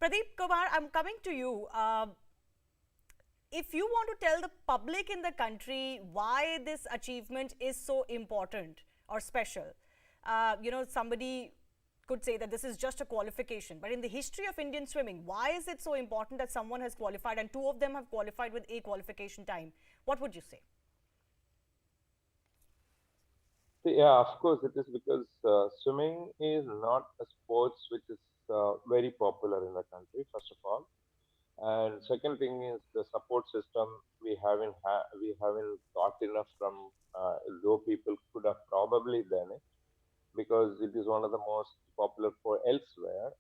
Pradeep Kumar, I'm coming to you. If you want to tell the public in the country why this achievement is so important or special, somebody could say that this is just a qualification. But in the history of Indian swimming, why is it so important that someone has qualified and two of them have qualified with a qualification time? What would you say? Yeah, of course, it is because swimming is not a sports which is very popular in the country, first of all. And second thing is the support system we haven't got enough from though people could have probably done it because it is one of the most popular for elsewhere.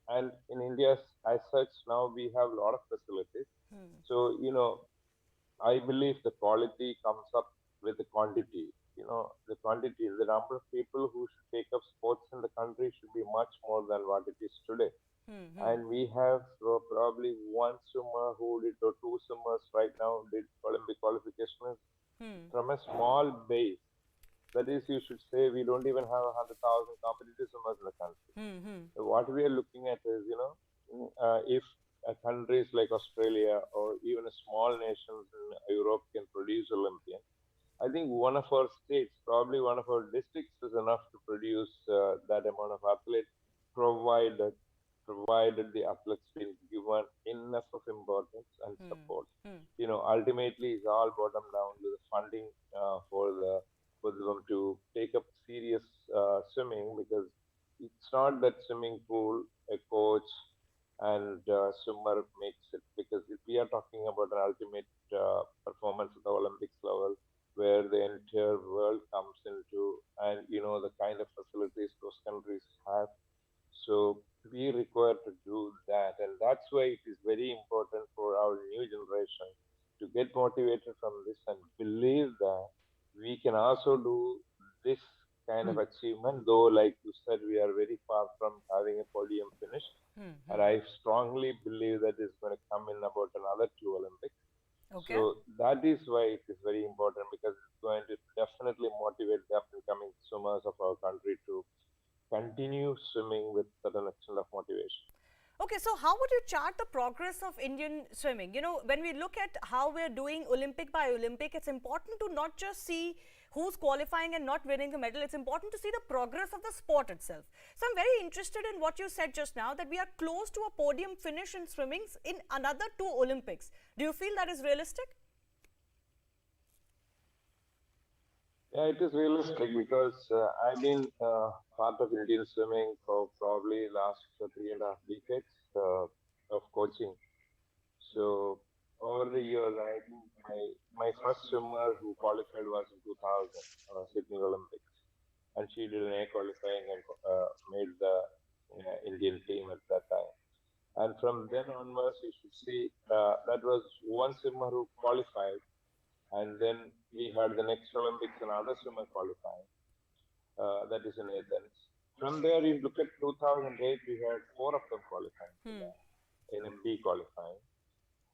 And in India, as such, now we have a lot of facilities. So, I believe the quality comes up with the quantity. The quantity, the number of people who should take up sports in the country should be much more than what it is today. And we have probably one swimmer who did, or two swimmers right now did Olympic qualifications from a small base. That is, you should say we don't even have 100,000 competitive swimmers in the country. So what we are looking at is, if countries like Australia or even a small nations in Europe can produce Olympians, I think one of our states, probably one of our districts, is enough to produce that amount of athletes, provided provided the athletes been given enough of importance and support. Ultimately, it's all bottom down to the funding for them to take up serious swimming because it's not that swimming pool, a coach, and swimmer makes it. Because if we are talking about an ultimate performance at the Olympics level, where the entire world comes into, and the kind of facilities those countries have, so we require to do that, and that's why it is very important for our new generation to get motivated from this and believe that we can also do this kind of achievement. Though, like you said, we are very far from having a podium finish, and I strongly believe that it's going to come in about another two Olympics. Okay. So that is why it is very important because it's going to definitely motivate the up and coming swimmers of our country to continue swimming with certain extent of motivation. Okay, so how would you chart the progress of Indian swimming? When we look at how we're doing Olympic by Olympic, it's important to not just see who's qualifying and not winning the medal. It's important to see the progress of the sport itself. So I'm very interested in what you said just now, that we are close to a podium finish in swimming in another two Olympics. Do you feel that is realistic? Yeah, it is realistic because I've been part of Indian swimming for probably last 3.5 decades of coaching. So over the years, I think my first swimmer who qualified was in 2000 Sydney Olympics, and she did an A qualifying and made the Indian team at that time. And from then onwards, you should see that was one swimmer who qualified, and then we had the next Olympics, another swimmer qualifying. That is in Athens. From there, you look at 2008, we had four of them qualifying for that in a B qualifying.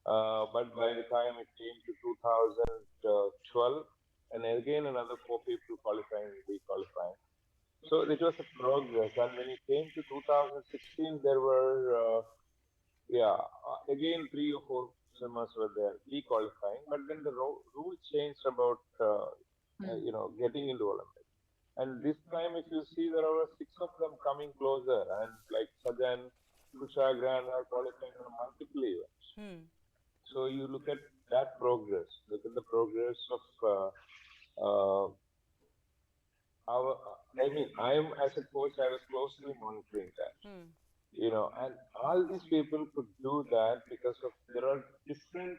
But by the time it came to 2012, and again another four people qualifying in B qualifying. So it was a progress. And when it came to 2016, there were yeah, again three or four swimmers were there, e-qualifying, but then the rule changed about getting into Olympics. And this time, if you see, there are six of them coming closer, and like Sajan, Kushagran are qualifying on multiple events. So you look at that progress. Look at the progress of uh, our. I mean, I'm as a coach, I was closely monitoring that. And all these people could do that because of there are different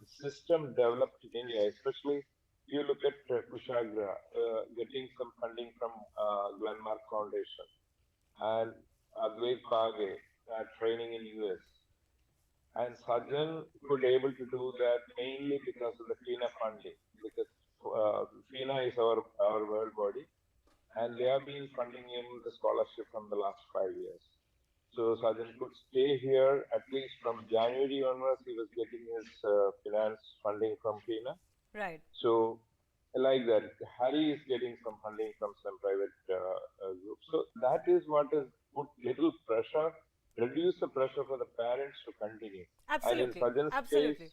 system developed in India, especially you look at Kushagra getting some funding from Glenmark Foundation and Advait Page training in US. And Sajan could able to do that mainly because of the FINA funding, because FINA is our world body, and they have been funding him the scholarship from the last 5 years. So Sajan could stay here at least from January onwards. He was getting his finance funding from FINA. Right. So like that, Harry is getting some funding from some private group. So that is what has put little pressure reduce the pressure for the parents to continue. And in Absolutely. Sajan's case, Absolutely.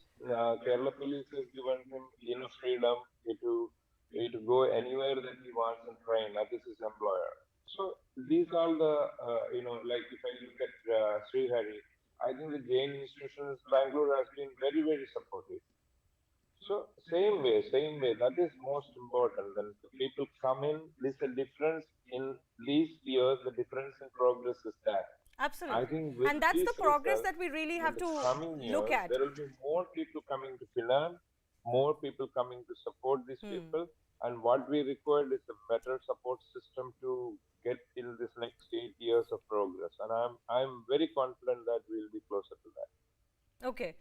Kerala police has given him enough freedom to go anywhere that he wants and train. That is his employer. So these are the, like if I look at Srihari, I think the Jain institutions, Bangalore has been very, very supportive. So same way. That is most important. When the people come in, there's a difference in these years. The difference in progress is that. I Absolutely. think with And that's these the progress results, that we really in have the to coming look years, at. there will be more people coming to Finland, more people coming to support these Hmm. people, and what we require is a better support system to get in this next 8 years of progress. And I'm very confident that we'll be closer to that. Okay.